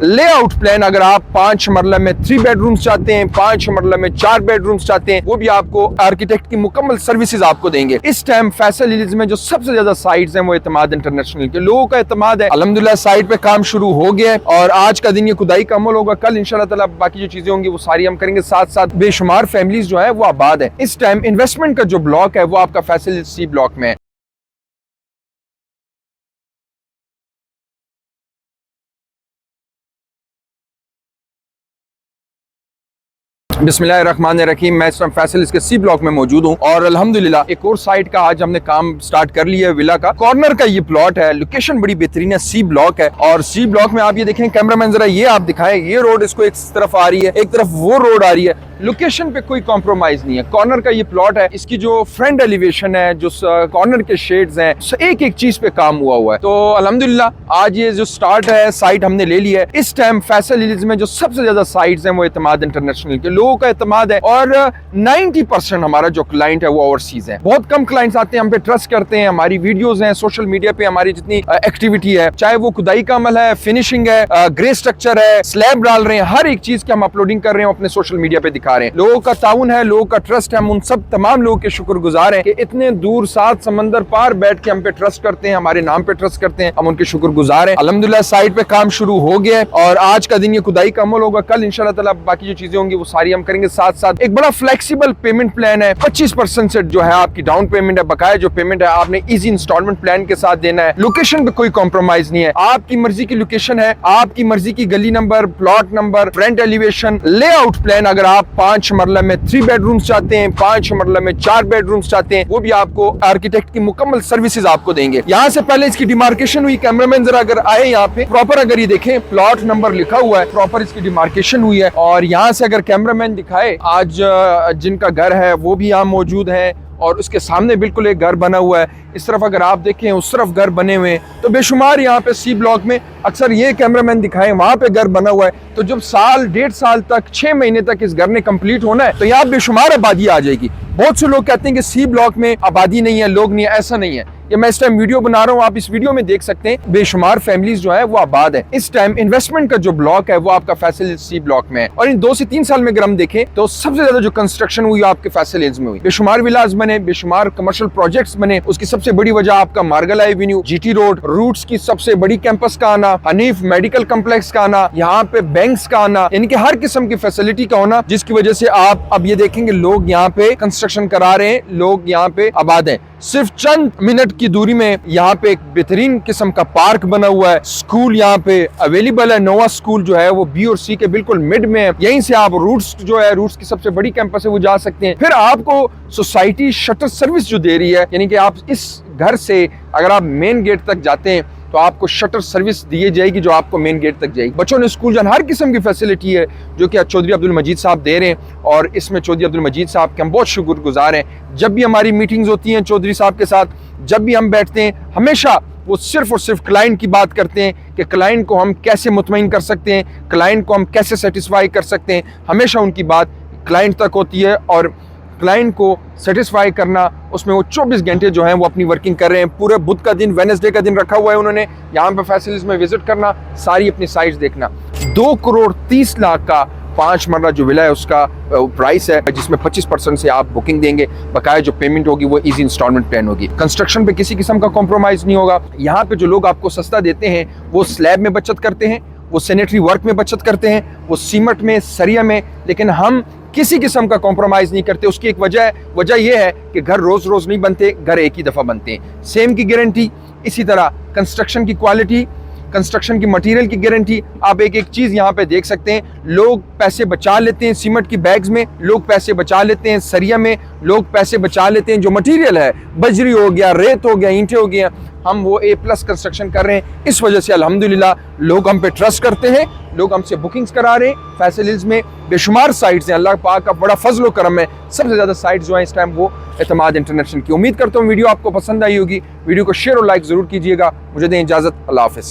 Layout plan अगर आप 5 मरला में 3 बेडरूम्स चाहते हैं, 5 मरला में 4 बेडरूम्स चाहते हैं, वो भी आपको आर्किटेक्ट की मुकम्मल सर्विसेज आपको देंगे। इस टाइम फैसल हिल्स में जो सबसे ज्यादा साइट्स हैं वो एतमाद इंटरनेशनल के लोगों का एतमाद है। अल्हम्दुलिल्लाह साइट पे काम शुरू हो गया है और आज का दिन ये खुदाई का अमल होगा। कल इंशाल्लाह ताला बाकी जो चीजें होंगी वो सारी हम करेंगे। साथ साथ बेशुमार फैमिलीज जो है वो आबाद है। इस टाइम इन्वेस्टमेंट का जो ब्लॉक है वो आपका फैसल हिल्स सी ब्लॉक में है। बिस्मिल्लाहिर्रहमानिर्रहीम। मैं इस टाइम फैसल इसके सी ब्लॉक में मौजूद हूँ और अल्हम्दुलिल्लाह एक और साइट का आज हमने काम स्टार्ट कर लिया है। विला का कॉर्नर का ये प्लॉट है, लोकेशन बड़ी बेहतरीन है, सी ब्लॉक है। और सी ब्लॉक में आप ये देखें, कैमरामैन जरा ये आप दिखाएं, ये रोड इसको एक तरफ आ रही है, एक तरफ वो रोड आ रही है। लोकेशन पे कोई कॉम्प्रोमाइज नहीं है। कॉर्नर का ये प्लॉट है, इसकी जो फ्रंट एलिवेशन है, जो कॉर्नर के शेड्स हैं, एक एक चीज पे काम हुआ है। तो अल्हम्दुलिल्लाह आज ये जो स्टार्ट है साइट हमने ले ली है। इस टाइम फैसल हिल्स में जो सबसे ज्यादा साइट्स हैं वो एतमाद इंटरनेशनल के लोगों का एतमाद है और 90% हमारा जो क्लाइंट है वो ओवरसीज है। बहुत कम क्लाइंट्स आते हैं, हम पे ट्रस्ट करते हैं, हमारी वीडियोस हैं, सोशल मीडिया पे हमारी जितनी एक्टिविटी है, चाहे वो खुदाई का अमल है, फिनिशिंग है, ग्रे स्ट्रक्चर है, स्लैब डाल रहे हैं, हर एक चीज की हम अपलोडिंग कर रहे हैं, अपने सोशल मीडिया पे दिखा रहे हैं। लोगों का ताउन है, लोगों का ट्रस्ट है। हम उन सब तमाम लोगों के शुक्रगुजार हैं कि इतने दूर 7 समंदर पार बैठ के हम पे ट्रस्ट करते हैं, हमारे नाम पे ट्रस्ट करते हैं, हम उनके शुक्रगुजार हैं। अल्हम्दुलिल्लाह साइट पे काम शुरू हो गया है और आज का दिन ये खुदाई का अमल होगा। कल इंशाल्लाह ताला बाकी जो चीजें होंगी वो सारी हम करेंगे। साथ साथ एक बड़ा फ्लेक्सिबल पेमेंट प्लान है। 25% से जो है आपकी डाउन पेमेंट है, बकाया जो पेमेंट है आपने इजी इंस्टॉलमेंट प्लान के साथ देना है। लोकेशन पे कोई कॉम्प्रोमाइज नहीं है, आपकी मर्जी की लोकेशन है, आपकी मर्जी की गली number, plot number, front elevation. Layout plan अगर आप 5 मरला में 3 बेडरूम्स चाहते हैं, 5 मरला में 4 बेडरूम्स चाहते हैं, वो भी आपको आर्किटेक्ट की मुकम्मल सर्विसेज आपको देंगे। यहाँ से पहले इसकी डिमार्केशन हुई। कैमरामैन जरा अगर आए यहाँ पे प्रॉपर, अगर ये देखें प्लॉट नंबर लिखा हुआ है, प्रॉपर इसकी डिमार्केशन हुई है। और यहाँ से अगर कैमरामैन दिखाए, आज जिनका घर है वो भी यहाँ मौजूद है और उसके सामने बिल्कुल एक घर बना हुआ है। इस तरफ अगर आप देखें उस तरफ घर बने हुए हैं। तो बेशुमार यहाँ पे सी ब्लॉक में अक्सर ये कैमरामैन दिखाएं, वहां पे घर बना हुआ है। तो जब साल 1.5 साल तक 6 महीने तक इस घर ने कंप्लीट होना है तो यहाँ बेशुमार आबादी आ जाएगी। बहुत से लोग कहते हैं कि सी ब्लॉक में आबादी नहीं है, लोग नहीं है, ऐसा नहीं है। ये मैं इस टाइम वीडियो बना रहा हूँ, आप इस वीडियो में देख सकते हैं बेशुमार फैमिलीज जो है वो आबाद है। इस टाइम इन्वेस्टमेंट का जो ब्लॉक है वो आपका फैसल हिल्स सी ब्लॉक में है। और इन 2 से 3 साल में अगर हम देखें तो सबसे ज्यादा जो कंस्ट्रक्शन हुई आपके फैसल हिल्स में हुई। बेशुमार विलास बने, बेशुमार कमर्शियल प्रोजेक्ट्स बने। उसकी सबसे बड़ी वजह आपका मार्गल एवेन्यू, जीटी रोड, रूट्स की सबसे बड़ी कैंपस का आना, हनीफ मेडिकल कम्प्लेक्स का आना, यहाँ पे बैंक्स का आना, यानी कि हर किस्म की फैसिलिटी का होना, जिसकी वजह से आप अब ये देखेंगे लोग यहाँ पे कंस्ट्रक्शन करा रहे हैं, लोग यहाँ पे आबाद हैं। सिर्फ चंद मिनट की दूरी में यहाँ पे एक बेहतरीन किस्म का पार्क बना हुआ है। स्कूल यहाँ पे अवेलेबल है। नोवा स्कूल जो है वो बी और सी के बिल्कुल मिड में है। यहीं से आप रूट्स जो है, रूट्स की सबसे बड़ी कैंपस है, वो जा सकते हैं। फिर आपको सोसाइटी शटर सर्विस जो दे रही है, यानी कि आप इस घर से अगर आप मेन गेट तक जाते हैं तो आपको शटर सर्विस दी जाएगी जो आपको मेन गेट तक जाएगी। बच्चों ने स्कूल जाना, हर किस्म की फैसिलिटी है जो कि चौधरी अब्दुल मजीद साहब दे रहे हैं। और इसमें चौधरी अब्दुल मजीद साहब के हम बहुत शुक्रगुजार हैं। जब भी हमारी मीटिंग्स होती हैं चौधरी साहब के साथ, जब भी हम बैठते हैं, हमेशा वो सिर्फ और सिर्फ क्लाइंट की बात करते हैं कि क्लाइंट को हम कैसे मुतमईन कर सकते हैं, क्लाइंट को हम कैसे सेटिस्फाई कर सकते हैं। हमेशा उनकी बात क्लाइंट तक होती है और क्लाइंट को सेटिस्फाई करना, उसमें वो 24 घंटे जो हैं वो अपनी वर्किंग कर रहे हैं। पूरे बुध का दिन, वेडनेसडे का दिन रखा हुआ है उन्होंने यहाँ पे फैसल हिल्स में विजिट करना, सारी अपनी साइट्स देखना। 2 करोड़ 30 लाख का 5 मरला जो विला है उसका प्राइस है, जिसमें 25% से आप बुकिंग देंगे। बकाया जो पेमेंट होगी वो इजी इंस्टॉलमेंट प्लान होगी। कंस्ट्रक्शन पे किसी किस्म का कॉम्प्रोमाइज नहीं होगा। यहाँ पे जो लोग आपको सस्ता देते हैं वो स्लैब में बचत करते हैं, वो सैनिटरी वर्क में बचत करते हैं, वो सीमेंट में, सरिया में। लेकिन हम किसी किस्म का कॉम्प्रोमाइज नहीं करते। उसकी एक वजह यह है कि घर रोज रोज नहीं बनते, घर एक ही दफा बनते हैं। सेम की गारंटी, इसी तरह कंस्ट्रक्शन की क्वालिटी, कंस्ट्रक्शन की मटेरियल की गारंटी। आप एक एक चीज यहाँ पे देख सकते हैं। लोग पैसे बचा लेते हैं सीमेंट की बैग्स में, लोग पैसे बचा लेते हैं सरिया में, लोग पैसे बचा लेते हैं जो मटेरियल है, बजरी हो गया, रेत हो गया, ईंटें हो गया। हम वो A+ कंस्ट्रक्शन कर रहे हैं। इस वजह से अल्हम्दुलिल्लाह लोग हम पे ट्रस्ट करते हैं, लोग हमसे बुकिंग्स करा रहे हैं। फैसल हिल्स में बेशुमार साइट्स हैं, अल्लाह पाक का बड़ा फजल व करम है। सबसे ज़्यादा साइट्स जो हैं इस टाइम वो एतमाद इंटरनेशनल की। उम्मीद करता हूँ वीडियो आपको पसंद आई होगी। वीडियो को शेयर और लाइक ज़रूर कीजिएगा। मुझे दें इजाज़त, अल्लाह हाफ़िज़।